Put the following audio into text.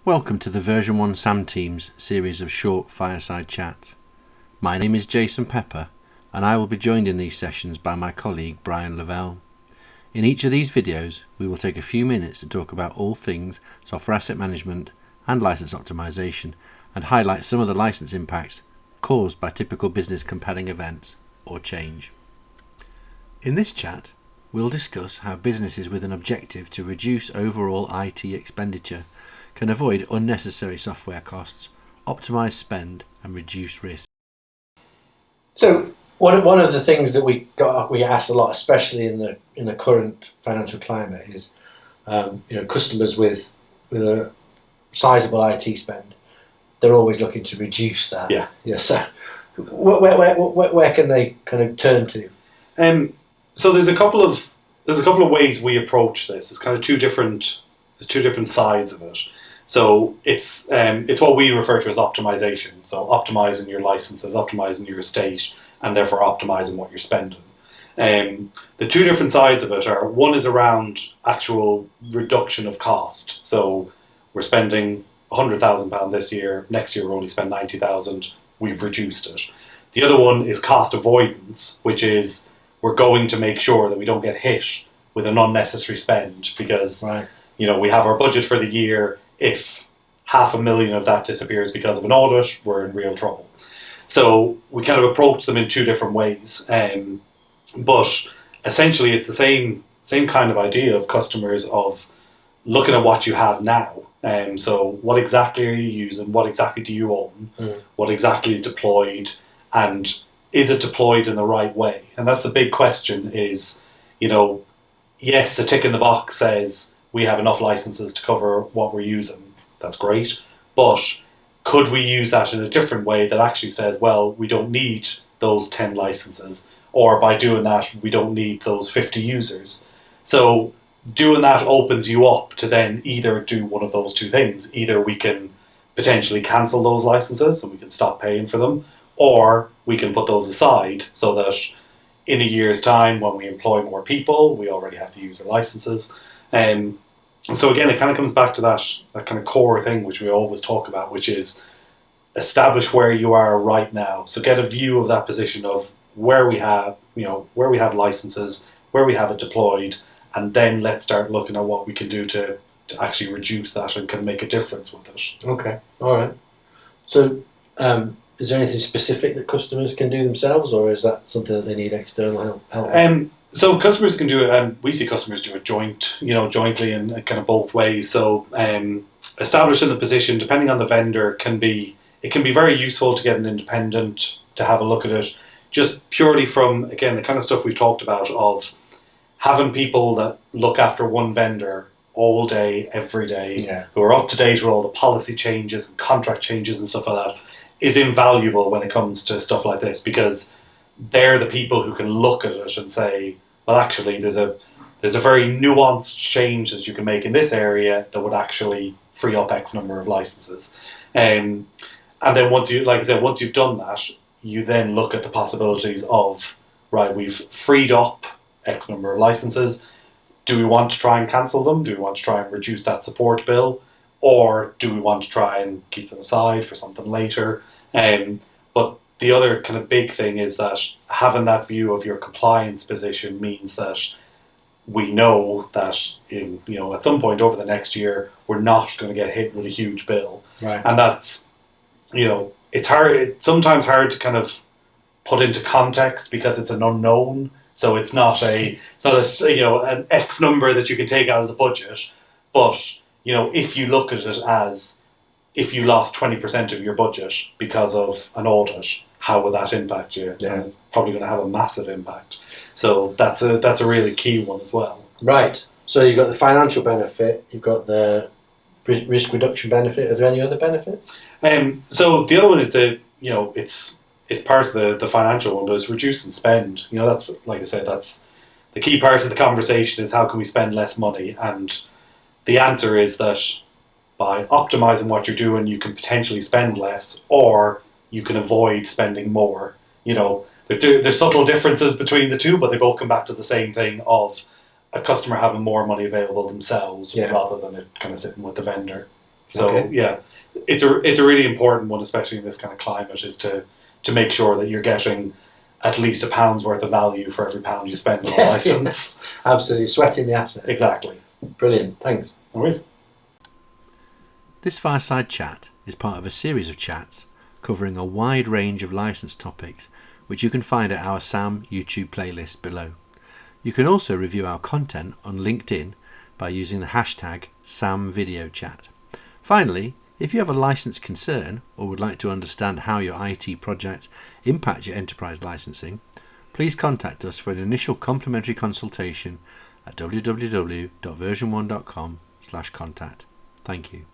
Welcome to the version 1 SAM Teams series of short fireside chats. My name is Jason Pepper and I will be joined in these sessions by my colleague Brian Lavelle. In each of these videos we will take a few minutes to talk about all things software asset management and license optimization and highlight some of the license impacts caused by typical business compelling events or change. In this chat we'll discuss how businesses with an objective to reduce overall IT expenditure can avoid unnecessary software costs, optimize spend and reduce risk. So one of the things that we get asked a lot, especially in the current financial climate, is customers with a sizable IT spend, they're always looking to reduce that. Yeah. So where can they kind of turn to? So there's a couple of ways we approach this. There's kind of two different sides of it. So it's what we refer to as optimization. So optimizing your licenses, optimizing your estate, and therefore optimizing what you're spending. The two different sides of it are, one is around actual reduction of cost. So we're spending £100,000 this year, next year we'll only spend 90,000, we've reduced it. The other one is cost avoidance, which is we're going to make sure that we don't get hit with an unnecessary spend because we have our budget for the year. If $500,000 of that disappears because of an audit, we're in real trouble. So we kind of approach them in two different ways. But essentially it's the same kind of idea of customers of looking at what you have now. So what exactly are you using? What exactly do you own? What exactly is deployed? And is it deployed in the right way? And that's the big question is, yes, a tick in the box says we have enough licenses to cover what we're using. That's great. But could we use that in a different way that actually says, well, we don't need those 10 licenses, or by doing that, we don't need those 50 users. So doing that opens you up to then either do one of those two things. Either we can potentially cancel those licenses and we can stop paying for them, or we can put those aside so that in a year's time, when we employ more people, we already have the user licenses. So again, it kind of comes back to that kind of core thing which we always talk about, which is establish where you are right now. So get a view of that position of where we have licenses, where we have it deployed, and then let's start looking at what we can do to actually reduce that and can make a difference with it. Okay, all right. So is there anything specific that customers can do themselves, or is that something that they need external help? So customers can do it, and we see customers do it jointly in kind of both ways. So establishing the position, depending on the vendor, can be very useful to get an independent to have a look at it, just purely from, again, the kind of stuff we've talked about of having people that look after one vendor all day, every day, who are up to date with all the policy changes and contract changes and stuff like that, is invaluable when it comes to stuff like this, because they're the people who can look at it and say, well, actually, there's a very nuanced change that you can make in this area that would actually free up X number of licenses. And then once you've done that, you then look at the possibilities of, right, we've freed up X number of licenses. Do we want to try and cancel them? Do we want to try and reduce that support bill? Or do we want to try and keep them aside for something later? But the other kind of big thing is that having that view of your compliance position means that we know that at some point over the next year we're not going to get hit with a huge bill, and that's it's hard. It's sometimes hard to kind of put into context because it's an unknown. So it's not an X number that you can take out of the budget, but if you look at it as if you lost 20% of your budget because of an audit, how will that impact you? And it's probably going to have a massive impact. So that's a really key one as well. Right. So you've got the financial benefit, you've got the risk reduction benefit. Are there any other benefits? So the other one is it's part of the financial one, but it's reducing spend. That's, like I said, that's the key part of the conversation is how can we spend less money? And the answer is that by optimizing what you're doing, you can potentially spend less, or you can avoid spending more. There's subtle differences between the two, but they both come back to the same thing of a customer having more money available themselves rather than it kind of sitting with the vendor. So Okay. yeah, it's a really important one, especially in this kind of climate, is to make sure that you're getting at least £1 worth of value for every pound you spend on a license. Absolutely, sweating the asset. Exactly. Brilliant, thanks. No worries. This fireside chat is part of a series of chats covering a wide range of license topics, which you can find at our SAM YouTube playlist below. You can also review our content on LinkedIn by using the hashtag SAMVideoChat. Finally, if you have a license concern or would like to understand how your IT projects impact your enterprise licensing, please contact us for an initial complimentary consultation at www.version1.com/contact. Thank you.